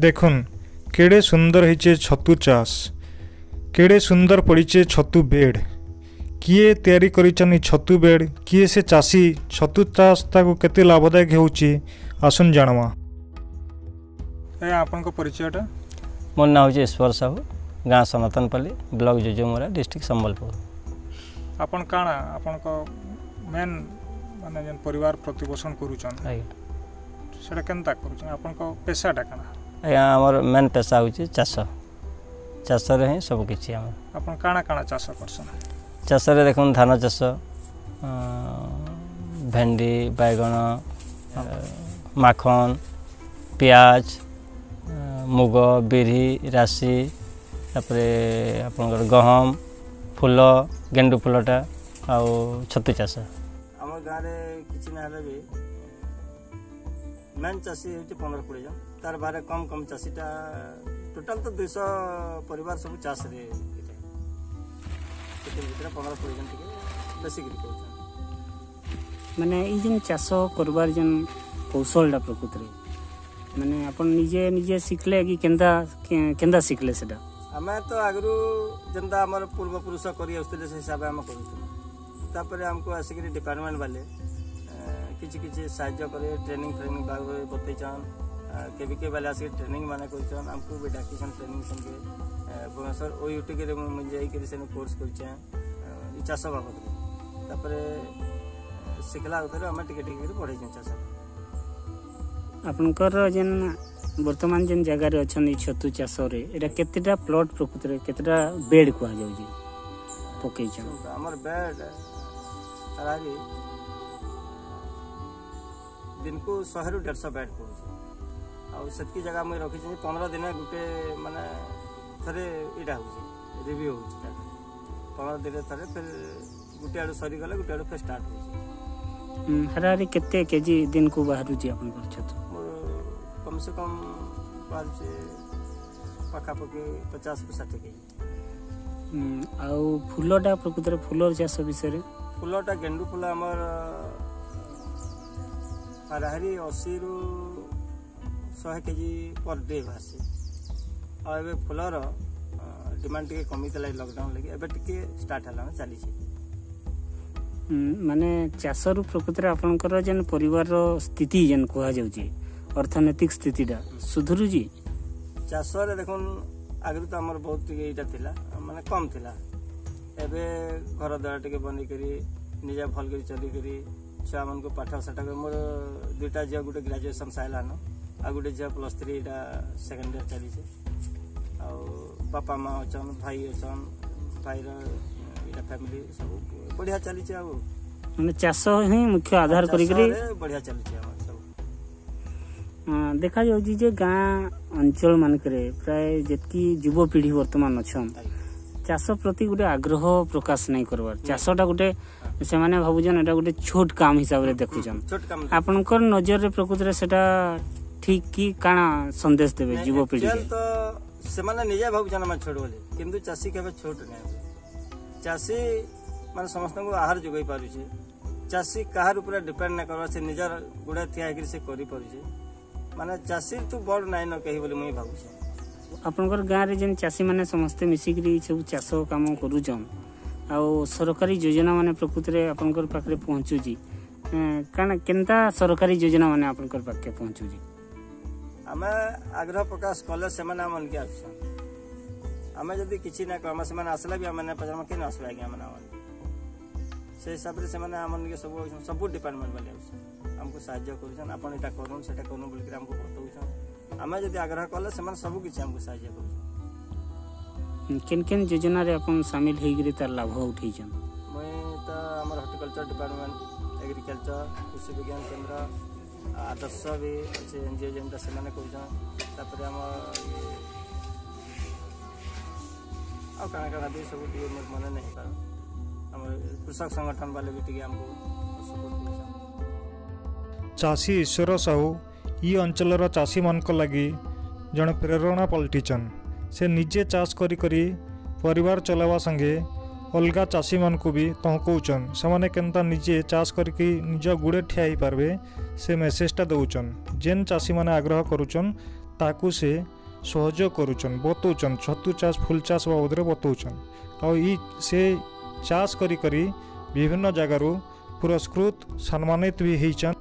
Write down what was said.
देखुन केड़े सुंदर होइचे छतु चाष, केड़े सुंदर पड़ीचे छतु बेड। किए तैयारी करिछन छतु बेड, किए से चाषी छतु चाष ताको केते लाभदायक होउची आसुन जानवा। आपन को परिचयटा? मोर नाम होचे ईश्वर साहू, गाँ सनातनपल्ली, ब्लॉक जोजोमुरा, डिस्ट्रिक्ट संबलपुर। आपन काना आपन को मेन माने जन परिवार प्रतिपोषण करूछन सेटा केनता करूछन, आपन को पेशाटा काना? हमर मेन पेशा होचे चाष, चाष रे ही सब किछि। हम आपन काना काना चाष करछन? चाष रे देखुन धान चाष, भेंडी, बैगन, माखन, प्याज, मुग, बिरी, राशि, तापरे आपनकर गहम, फूल, गेंडू फूलटा आउ छतु चाष। आम गाँव में किसी ना भी मेन चाषी होती 15-20 जन, तार बारे कम कम चाषीटा टोटाल तो 200 परिवार सब चाष रे भर 15-20 जन बेसिक माने ई जन चाष करबार जन कौशलटा प्रकृत रे माने अपन निजे निजे सिखले कि केंदा सिखले सेटा? आमे तो आगरू जनता हमर पूर्व पुरुष करी आउतले से हिसाब हम करूथु। तापर हमको आसिक डिपार्टमेंट वाले किछि किछि सहायता करे, ट्रेनिंग बारे बतैछन, केबीके वाले आसिक ट्रेनिंग माने करछन, हमको भी डाकिसन ट्रेनिंग संगे भुवनेश्वर ओयूटी के मुझे जाई के सेन कोर्स करछे ई चाष बाबत। तापर सिखला उतरे हम टिके टिके पढ़ै छै चाष। आपनकर जन वर्तमान जन जगह रे अछन छतु चाष रे एटा केतेटा प्लॉट प्रकृत रे केतेटा बेड को आ जाउजी पकै छ? हमर बेड राजी दिन को 100-150 बेड पड़ुछ। आ सेतकी जगह मैं रखी 15 दिन गुटे माने थरे इटा होउछ रिव्यू होउछ। 15 दिन थरे फिर गुटे आडू सरी गले गुटे आडू फिर स्टार्ट होउछ। हरारी केते केजी दिन को बाहरु जी आपन कर छतु? कम से कम पाखा पके 50-60 केजी। आउ फूलटा प्रकृत रे फूलर चाष विषय रे? फूलटा गेंडू फूल हमर हाराहारी 80-100 केजी पर डे भासी। आ एबे फूलर डिमांड टिके कमी तला लॉकडाउन लगी एबे टिके स्टार्ट हला चली छी। माने चाष रु प्रकृत रे आपनकर जन परिवार रो स्थिति जन कोहा जाउची, अर्थनैतिक स्थितिटा सुधरु जी? चाष रे देखुन आगु तो हमर बहुत टिके इटा थिला माने कम थिला। एबे घर द्वार टिके बनी करी निजा भल करी चली करी छुआ मन को पाठ साठ मोर 2टा झिया गुटे ग्रेजुएशन साइलान आ गुटे झिया +3 इटा सेकेंड ईयर चली छे। आ बापा माँ अछन, भाई अछन, भाई रो इटा फैमिली सब बढ़िया चली छे। आ माने चाष ही मुख्य आधार करी बढ़िया चली छे हमर सब। देखा जाउ जे गाँ अंचल मानकरे प्राय जेतकी युवपीढ़ी वर्तमान अछन चाष प्रति गोटे आग्रह प्रकाश नहीं करवार, चाषटा गोटे से माने भाबुजन एटा गोटे छोट काम हिसाब रे देखुजन। आपनकर नजर रे प्रकृत रे सेटा ठीक की काना संदेश देबे युवपीढ़ी के? तो से माने निजे भाबुजन हम छोड़ बोले किंतु चाषी केबे छोट नै। चाषी माने समस्त को आहार जोगै पारु छे। चाषी कहार ऊपर डिपेंड न करवा से निजर गुडा थिया कि से करि पारु छे। माने चाषी तू बड़ नै न कहि बोले मुई भाबु छे। आपनकर गाँ रे जन चाषी माने समस्त मिसिकरी सब चाष काम करूछन आ सरकारी योजना माने प्रकृत रे आपनकर पाखरे पहुंचू जी काना केनता सरकारी योजना माने आपनकर पाखे पहुंचू जी? हमें आग्रह प्रकाश कले से माने मन के आछन हमें जदी किछि ना काम से माने आसला भी माने पजमा के न आसला गया माने से हिसाब रे से माने हमन के सब डिपार्टमेंट वाले हमको सहायता करूछन। आपन एटा करूँ सेटा करूँ बोल के हमको बताउछन। हमें जदी आग्रह कले से माने सब किछि हमको सहायता करूछन। केन केन योजना रे अपन शामिल हेइ गिरी तार लाभ उठैछन? मैं तो हमर हॉर्टिकल्चर डिपार्टमेंट, एग्रीकल्चर, कृषि विज्ञान केंद्र, आदर्श भी अच्छे एनजीओ जेनटा से माने करूछन। तापर हम आ काना भी सब टिके माने नहीं पार हमर कृषक संगठन वाले भी टिके हमको सपोर्ट करूछन। चाषी ईश्वर साहू ई अंचलर चाषी मानक लगी जन प्रेरणा पलटिचन। से निजे चाष करी करी परिवार चलावा संगे अलगा चाषी मान को भी तहकौचन से केनता निजे चाष करके निज गुड़े ठिया पारबे से मेसेजटा दौचन। जेन चाषी माने आग्रह करुचन ताकू से सहयोग करुचन बतौचन छतु चाष फुल चाष बाबद बतौचन आई से चाष करी विभिन्न जगार पुरस्कृत सम्मानित भी होइचन।